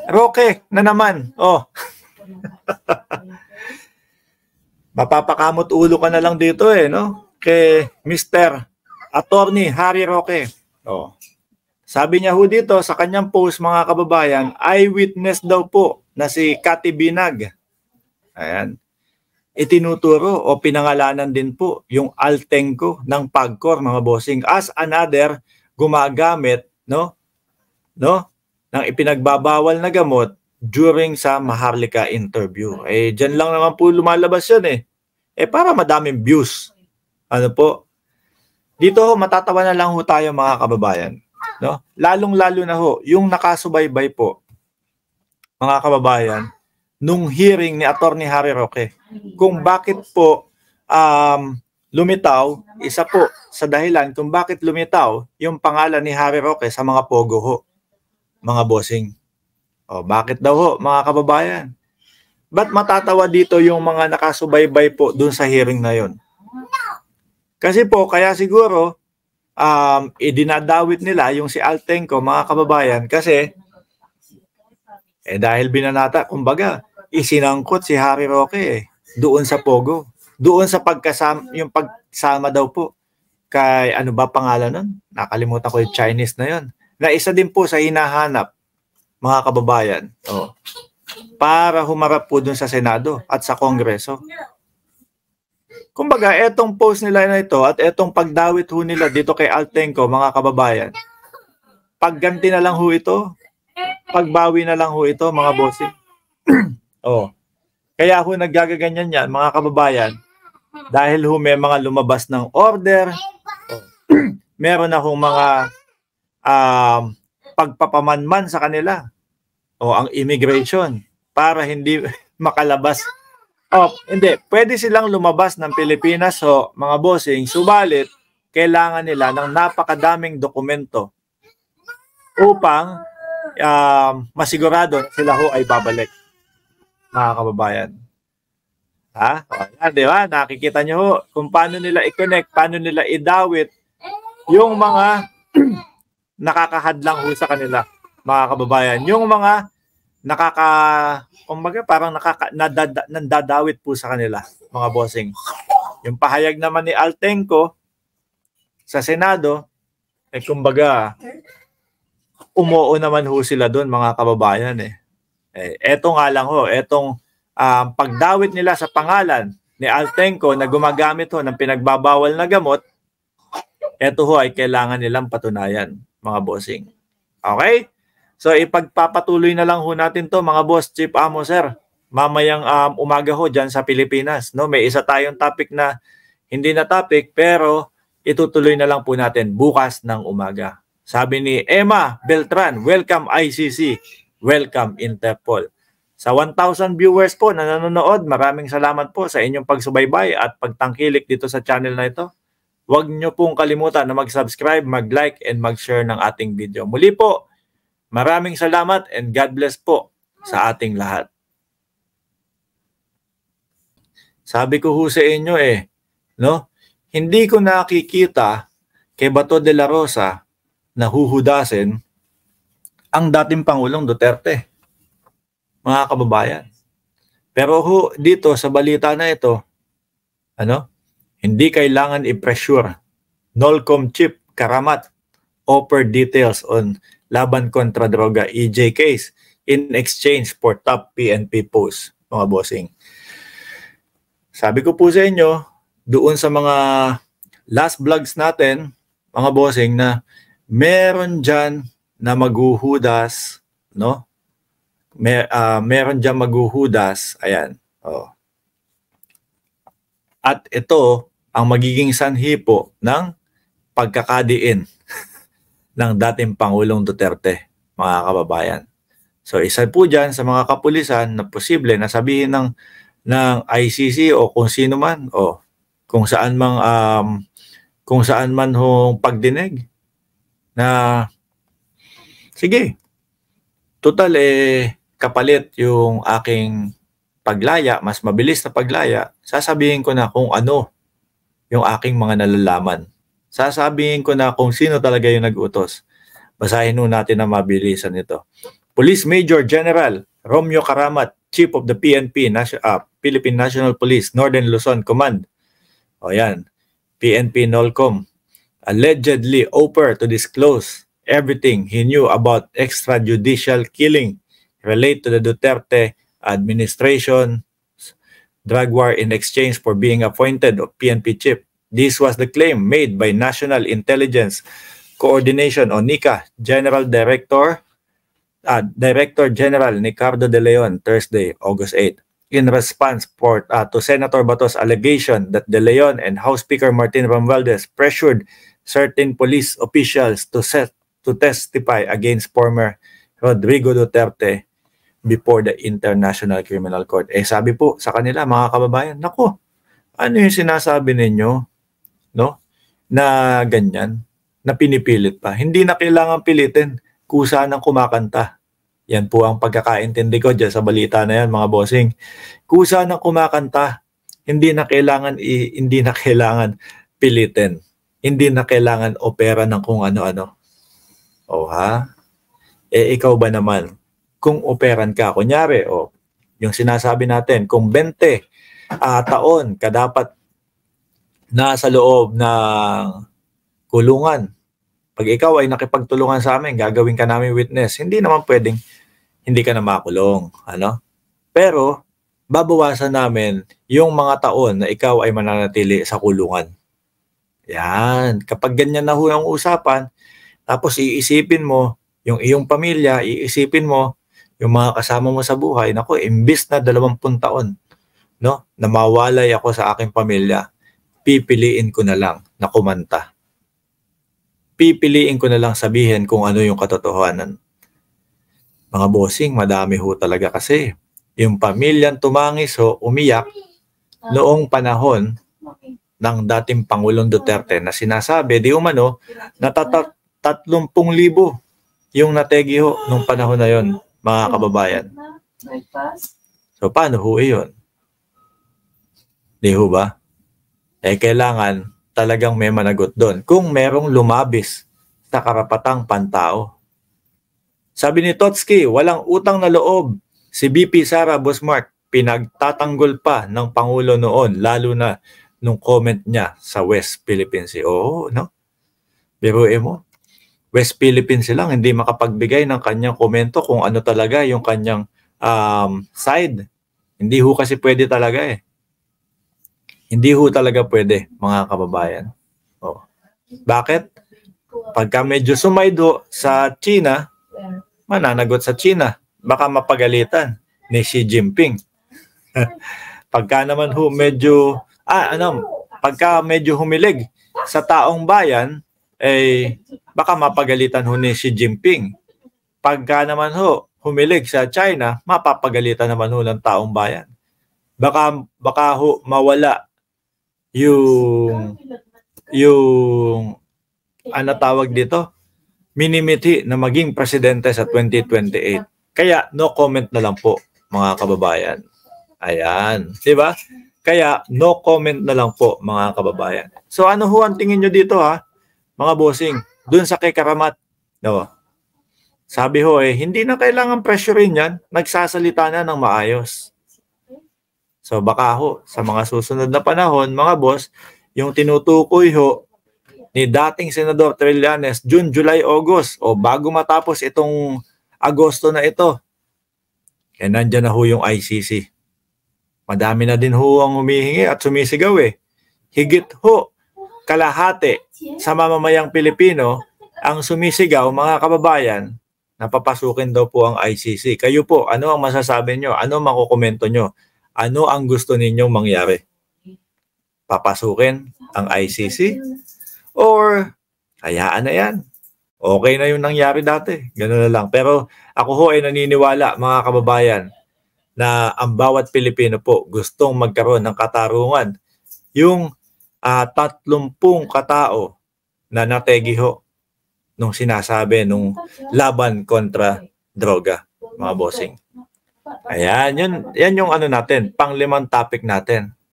Roque na naman. Oh. Mapapakamot ulo ka na lang dito no? Kay Mr. Attorney Harry Roque. Oh. Sabi niya ho dito sa kanyang post, mga kababayan, eyewitness daw po na si Cathy Binag. Ayan. Itinuturo o pinangalanan din po yung Altenco ng PAGCOR, mga bossing, as another gumagamit ng ipinagbabawal na gamot during sa Maharlika interview. Diyan lang naman po lumalabas yan para madaming views. Ano po? Dito matatawa na lang ho tayo, mga kababayan. No? Lalong-lalo na ho, yung nakasubaybay po, mga kababayan, nung hearing ni Attorney Harry Roque, kung bakit po lumitaw, isa po sa dahilan kung bakit lumitaw yung pangalan ni Harry Roque sa mga pogo ho, mga bossing. Bakit daw ho, mga kababayan? Ba't matatawa dito yung mga nakasubaybay po dun sa hearing na yon? Kasi po, kaya siguro, idinadawit nila yung si Altenco, mga kababayan, kasi dahil binanata, kumbaga, isinangkot si Harry Roque doon sa pogo. Doon sa yung pagsama daw po kay, ano ba pangalan nun? Nakalimutan ko yung Chinese na yon. Na isa din po sa hinahanap, mga kababayan, para humarap po doon sa Senado at sa Kongreso. Kumbaga, etong post nila na ito at etong pagdawit ho nila dito kay Altenco, mga kababayan, pagganti na lang ho ito, pagbawi na lang ho ito, mga bossing. Kaya ho naggagaganyan yan, mga kababayan, dahil ho may mga lumabas ng order, meron na hong mga pagpapamanman sa kanila, ang immigration, para hindi makalabas. Hindi, pwede silang lumabas ng Pilipinas, mga bossing, subalit kailangan nila ng napakadaming dokumento upang masigurado na sila ho ay babalik, mga kababayan. Yan, di ba? Nakikita nyo ho kung paano nila i-connect, paano nila idawit yung mga nakakahadlang ho sa kanila, mga kababayan. Yung mga kumbaga parang nandadawit po sa kanila, mga bossing. Yung pahayag naman ni Altenco sa Senado, kumbaga, umuo naman ho sila doon, mga kababayan. Eto nga lang ho, etong pagdawit nila sa pangalan ni Altenco na gumagamit ho ng pinagbabawal na gamot, eto ho ay kailangan nilang patunayan, mga bossing. Okay? So ipagpapatuloy na lang ho natin to, mga boss, Chief Amo, sir. Mamayang umaga ho dyan sa Pilipinas. No? May isa tayong topic na hindi na topic, pero itutuloy na lang po natin bukas ng umaga. Sabi ni Emma Beltran, welcome ICC, welcome Interpol. Sa 1,000 viewers po na nanonood, maraming salamat po sa inyong pagsubaybay at pagtangkilik dito sa channel na ito. Huwag nyo pong kalimutan na mag-subscribe, mag-like, and mag-share ng ating video. Muli po, maraming salamat and God bless po sa ating lahat. Sabi ko ho sa inyo hindi ko nakikita kay Bato de la Rosa na huhudasin ang dating Pangulong Duterte, mga kababayan. Pero ho, dito sa balita na ito, hindi kailangan i-pressure. Nolcom Chief Karamat offer details on laban kontra droga EJ case in exchange for top PNP post, mga bossing. Sabi ko po sa inyo, doon sa mga last vlogs natin, mga bossing, na meron dyan na maghuhudas, meron dyan maghuhudas, ayan. At ito ang magiging sanhi po ng pagkakadiin ng dating Pangulong Duterte, mga kababayan. So isa po dyan sa mga kapulisan na posible na sabihin ng ICC o kung sino man, kung saan man hong pagdinig na sige, total kapalit yung aking paglaya, mas mabilis na paglaya, sasabihin ko na kung ano yung aking mga nalalaman. Sasabihin ko na kung sino talaga yung nag-utos. Basahin nun natin na mabilisan ito. Police Major General Romeo Karamat, Chief of the PNP, Philippine National Police, Northern Luzon Command. O yan, PNP NOLCOM, allegedly offered to disclose everything he knew about extrajudicial killing related to the Duterte administration drug war in exchange for being appointed of PNP chief. This was the claim made by National Intelligence Coordination o NICA Director General Ricardo De Leon Thursday, August 8. In response to Senator Bato's allegation that De Leon and House Speaker Martin Romualdez pressured certain police officials to testify against former Rodrigo Duterte before the International Criminal Court. Sabi po sa kanila, mga kababayan, nako, ano yung sinasabi ninyo, no? Na ganyan, na pinipilit pa. Hindi na kailangan pilitin, kusa ng kumakanta. Yan po ang pagkakaintindi ko dyan sa balita na yan, mga bossing. Kusa ng kumakanta, hindi na kailangan pilitin. Hindi na kailangan opera ng kung ano-ano. O ha? Ikaw ba naman? Kung operan ka, kunyari, yung sinasabi natin, kung 20 taon ka dapat nasa loob ng kulungan, pag ikaw ay nakipagtulungan sa amin, gagawin ka namin witness, hindi naman pwedeng hindi ka na makulong. Ano? Pero, babawasan namin yung mga taon na ikaw ay mananatili sa kulungan. Yan. Kapag ganyan na ho ang usapan, tapos iisipin mo, yung iyong pamilya, iisipin mo, yung mga kasama mo sa buhay, nako, imbis na 20 taon, no, na mawalay ako sa aking pamilya, pipiliin ko na lang na kumanta. Pipiliin ko na lang sabihin kung ano yung katotohanan. Mga bossing, madami ho talaga kasi. Yung pamilyang tumangis ho, umiyak noong panahon ng dating Pangulong Duterte na sinasabi, di umano, na 30,000 yung nategi ho nung panahon na yon, mga kababayan. So, paano ho yun? Di ho ba? Kailangan talagang may managot doon. Kung merong lumabis sa karapatang pantao. Sabi ni Totsky, walang utang na loob. Si BP Sara Bosmark, pinagtatanggol pa ng Pangulo noon, lalo na nung comment niya sa West Philippine Sea. Oo, no? Biruin mo. West Philippines lang hindi makapagbigay ng kanyang komento kung ano talaga yung kanyang side. Hindi ho kasi pwede talaga eh. Hindi ho talaga pwede, mga kababayan. Bakit? Pagka medyo sumaydo sa China, mananagot sa China. Baka mapagalitan ni Xi Jinping. Pagka naman ho medyo, pagka medyo humilig sa taong bayan, baka mapagalitan ho ni Xi Jinping. Pagka naman ho, humilig sa China, mapapagalitan naman ho ng taong bayan. Baka ho mawala yung ano tawag dito, minimiti na maging presidente sa 2028. Kaya no comment na lang po, mga kababayan. Ayan, di ba? Kaya no comment na lang po, mga kababayan. So ano ho ang tingin nyo dito ha? Mga bossing, dun sa kay Karamat, no? Sabi ho hindi na kailangan pressurein yan, nagsasalita na ng maayos. So baka ho, sa mga susunod na panahon, mga boss, yung tinutukoy ho ni dating Senador Trillanes, June, July, August, bago matapos itong Agosto na ito, nandyan na ho yung ICC. Madami na din ho ang humihingi at sumisigaw Higit ho, kalahati sa mamamayang Pilipino ang sumisigaw, mga kababayan, na papasukin daw po ang ICC. Kayo po, ano ang masasabi nyo? Ano ang makukomento nyo? Ano ang gusto ninyong mangyari? Papasukin ang ICC? Or hayaan na yan? Okay na yung nangyari dati. Ganun na lang. Pero ako ho ay naniniwala, mga kababayan, na ang bawat Pilipino po gustong magkaroon ng katarungan. Yung 30 katao na nategi ho nung sinasabi nung laban kontra droga, mga bossing. Ayan, yan yung ano natin, pang-limang topic natin.